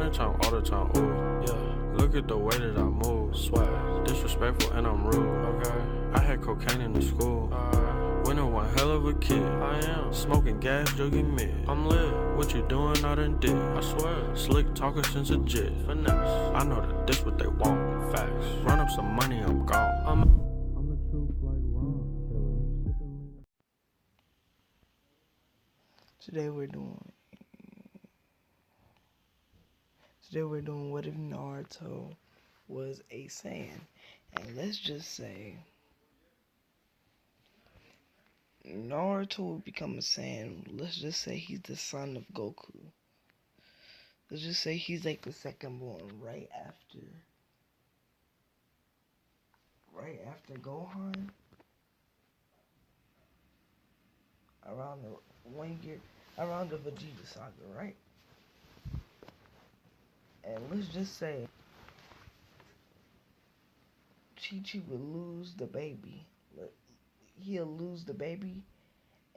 Same time, all the time, ooh, yeah. Look at the way that I move, swag, disrespectful and I'm rude, okay. I had cocaine in the school, winner one hell of a kid. I am smoking gas, jugging mid. I'm lit. What you doing? I done did. I swear. Slick talker since a jit. Finesse. I know that this what they want. Facts. Run up some money, I'm gone. I'm the truth like Ron. Killer. Today we're doing what if Naruto was a Saiyan, and let's just say Naruto will become a Saiyan. Let's just say he's the son of Goku. Let's just say he's like the second born right after Gohan. Around the 1 year, around the Vegeta saga, right? And let's just say Chi-Chi would lose the baby. He'll lose the baby,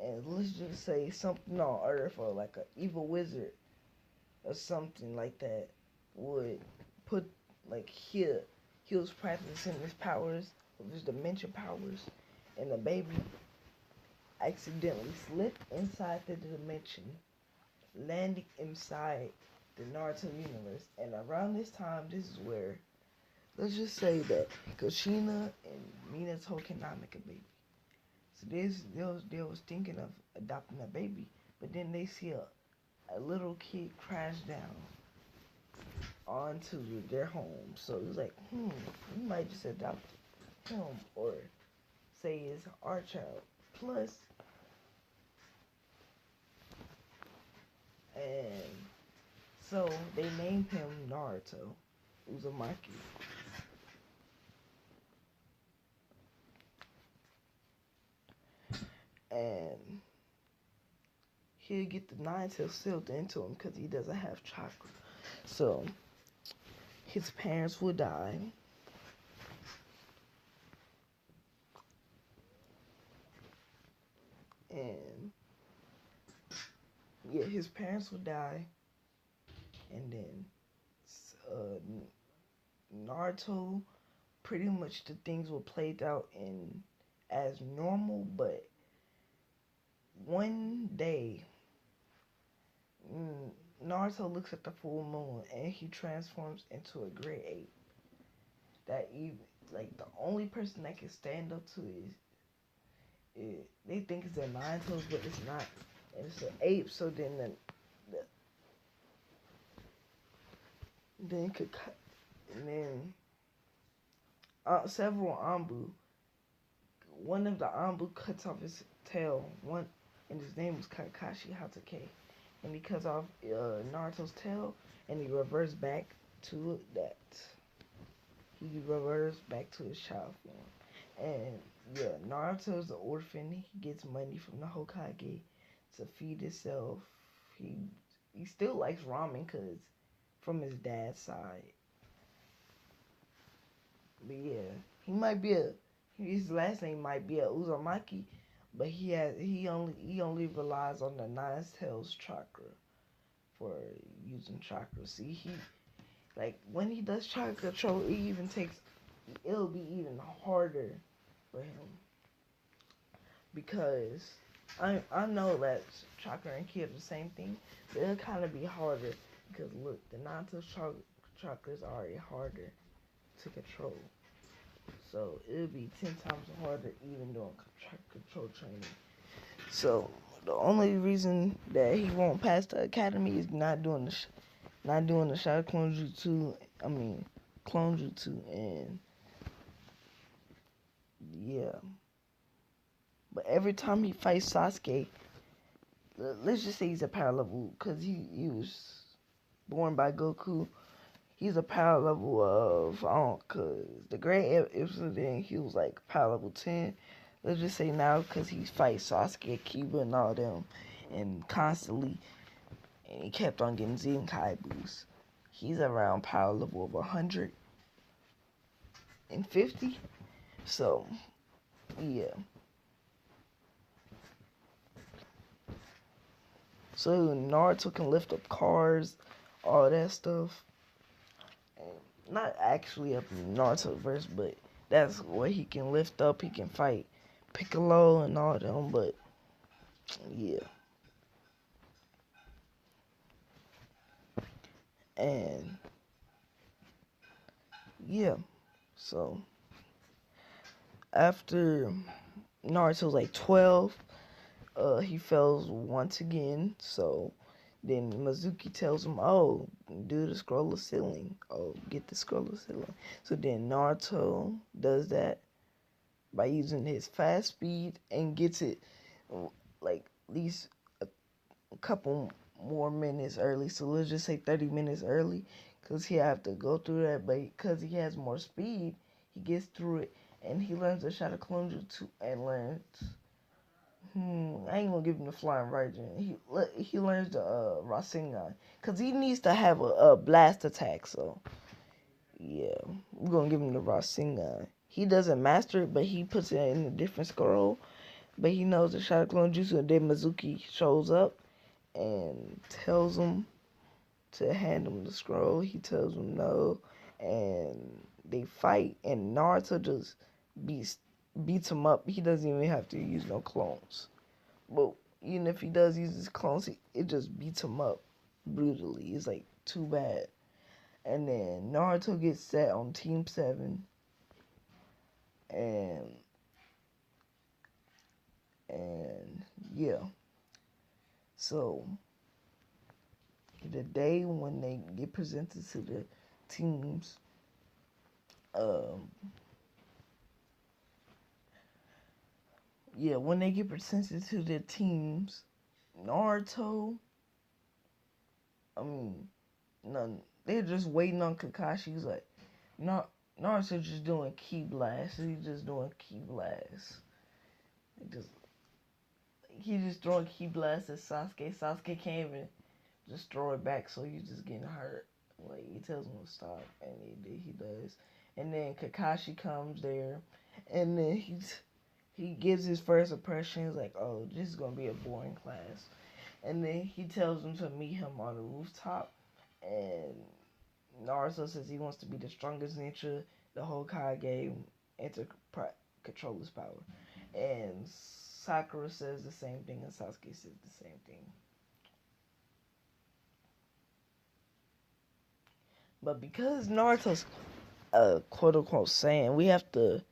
and let's just say something on Earth or like an evil wizard or something like that would put like he was practicing his powers, his dimension powers, and the baby accidentally slipped inside the dimension, landing inside the Naruto universe. And around this time, this is where, let's just say that Kushina and Minato cannot make a baby. So they was thinking of adopting a baby, but then they see a little kid crash down onto their home. So it was like, we might just adopt him or say it's our child. Plus, and so they named him Naruto Uzumaki. And he'll get the nine tails sealed into him because he doesn't have chakra. So his parents will die. And yeah, his parents will die. And then Naruto, pretty much the things were played out in as normal, but one day Naruto looks at the full moon and he transforms into a gray ape. That even like the only person that can stand up to they think it's a nine toes, but it's not, and it's an ape. So then then could cut, and then several Anbu. One of the Anbu cuts off his tail. And his name was Kakashi Hatake, and he cuts off Naruto's tail, and he reverts back to that. He reverts back to his child form, and yeah, Naruto's the orphan. He gets money from the Hokage to feed himself. He still likes ramen cause from his dad's side. But yeah, his last name might be a Uzumaki, but he only relies on the nine tails chakra for using chakra. See, like when he does chakra control, it'll be even harder for him because I know that chakra and ki are the same thing, but it'll kind of be harder because look, the nine tails chakra is already harder to control. So it'll be 10 times harder even doing control training. So the only reason that he won't pass the academy is not doing the shot clone jutsu. Clone jutsu, and yeah. But every time he fights Sasuke, let's just say he's a power level because he was born by Goku. He's a power level of, cause the great Ibsen, he was like power level 10. Let's just say now, cause he fights Sasuke, Kiba, and all them, and constantly, and he kept on getting Zenkai boosts. He's around power level of 150. So, yeah. So Naruto can lift up cars, all that stuff. And not actually up in Naruto verse, but that's what he can lift up. He can fight Piccolo and all them. But yeah, and yeah. So after Naruto's like 12, he fails once again. So then Mizuki tells him, "Oh, do the scroll of ceiling. Oh, get the scroll of ceiling." So then Naruto does that by using his fast speed and gets it like at least a couple more minutes early. So let's just say 30 minutes early, because he have to go through that. But because he has more speed, he gets through it and he learns the Shadow Clone Jutsu and learns. I ain't gonna give him the flying version. He learns the Rasengan, cause he needs to have a blast attack. So yeah, we're gonna give him the Rasengan. He doesn't master it, but he puts it in a different scroll. But he knows the Shadow Clone Jutsu, and then Mizuki shows up and tells him to hand him the scroll. He tells him no, and they fight, and Naruto just beats him up. He doesn't even have to use no clones. But even if he does use his clones, it just beats him up brutally. It's like too bad. And then Naruto gets set on Team 7, and yeah. So the day when they get presented to the teams, when they get presented to the teams, Naruto, none. They're just waiting on Kakashi. He's like, Naruto just doing ki blasts. He's just doing ki blasts. He's just throwing ki blasts at Sasuke. Sasuke can't even just throw it back, so he's just getting hurt. Like, he tells him to stop, and he does. And then Kakashi comes there, and then he gives his first impression. He's like, "Oh, this is gonna be a boring class." And then he tells him to meet him on the rooftop, and Naruto says he wants to be the strongest ninja, the Hokage, and to control his power. And Sakura says the same thing, and Sasuke says the same thing. But because Naruto's quote unquote Saiyan, we have to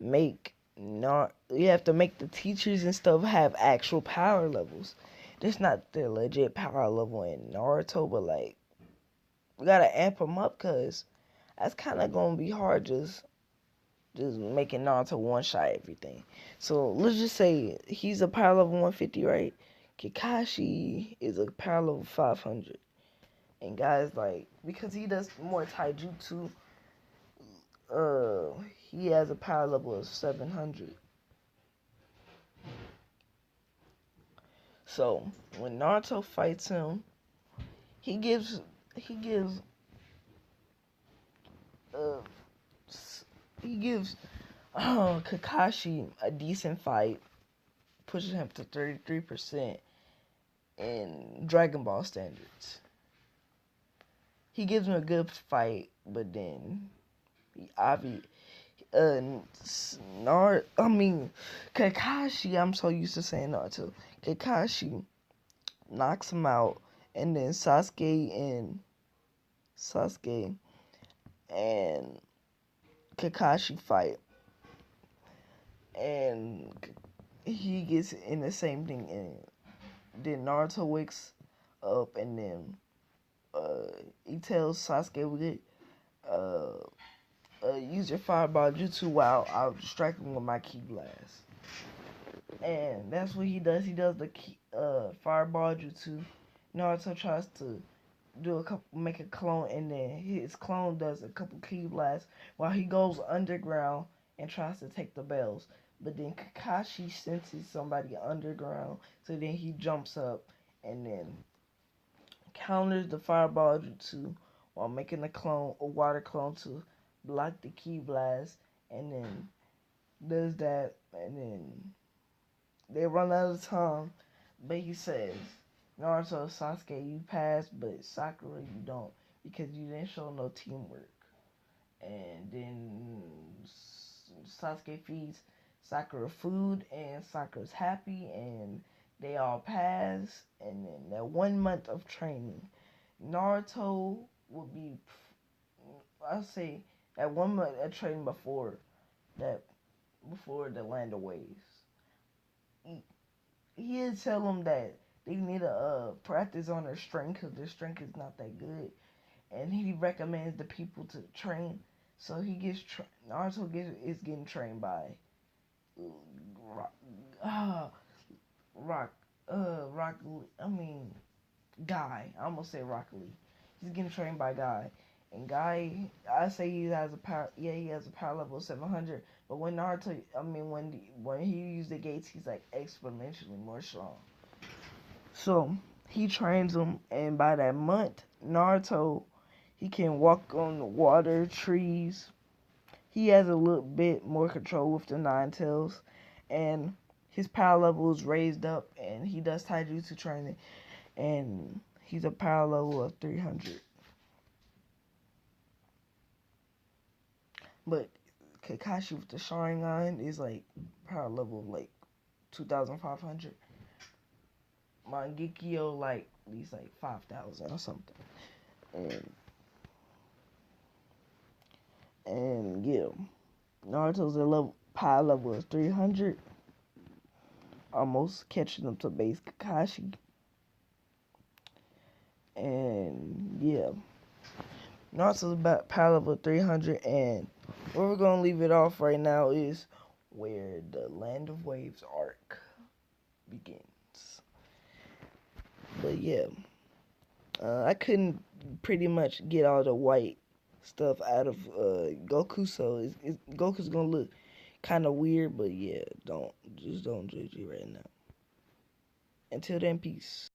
make the teachers and stuff have actual power levels. There's not the legit power level in Naruto, but like we gotta amp them up, cause that's kind of gonna be hard just making Naruto one shot everything. So let's just say he's a power level 150, right? Kakashi is a power level 500. And guys, like, because he does more taijutsu, he has a power level of 700. So when Naruto fights him, he gives Kakashi a decent fight, pushes him to 33% in Dragon Ball standards. He gives him a good fight, but then Kakashi, I'm so used to saying Naruto. Kakashi knocks him out, and then Sasuke and Kakashi fight, and he gets in the same thing, and then Naruto wakes up, and then he tells Sasuke, use your fireball jutsu while I'll distract him with my ki blast. And that's what he does. He does the fireball jutsu. Naruto tries to make a clone, and then his clone does a couple ki blasts while he goes underground and tries to take the bells. But then Kakashi senses somebody underground, so then he jumps up and then counters the fireball jutsu while making a water clone to block the ki blast, and then does that, and then they run out of time. But he says, Naruto, Sasuke, you pass, but Sakura, you don't because you didn't show no teamwork. And then Sasuke feeds Sakura food, and Sakura's happy, and they all pass. And then that 1 month of training, Naruto will be, I'll say, that 1 month of training that before the Land of Waves. He'll tell them that they need to practice on their strength because their strength is not that good, and he recommends the people to train. So he gets is getting trained by Rock, uh, Rock, Rock. I mean, Guy. I almost say Rock Lee. He's getting trained by Guy, and Guy, I say he has a power. Yeah, he has a power level of 700. But when Naruto, I mean, when he used the gates, he's like exponentially more strong. So he trains him, and by that month, Naruto, he can walk on the water, trees. He has a little bit more control with the Nine Tails, and his power level is raised up, and he does taijutsu training, and he's a power level of 300. But Kakashi with the Sharingan is like power level of like 2,500. Mangekyo like at least like 5,000 or something. And yeah, Naruto's power level is 300, almost catching up to base Kakashi. And yeah, Naruto's about power level 300, and where we're gonna leave it off right now is where the Land of Waves arc begins. But yeah, I couldn't pretty much get all the white stuff out of Goku, so Goku's gonna look kind of weird. But yeah, don't judge it right now. Until then, peace.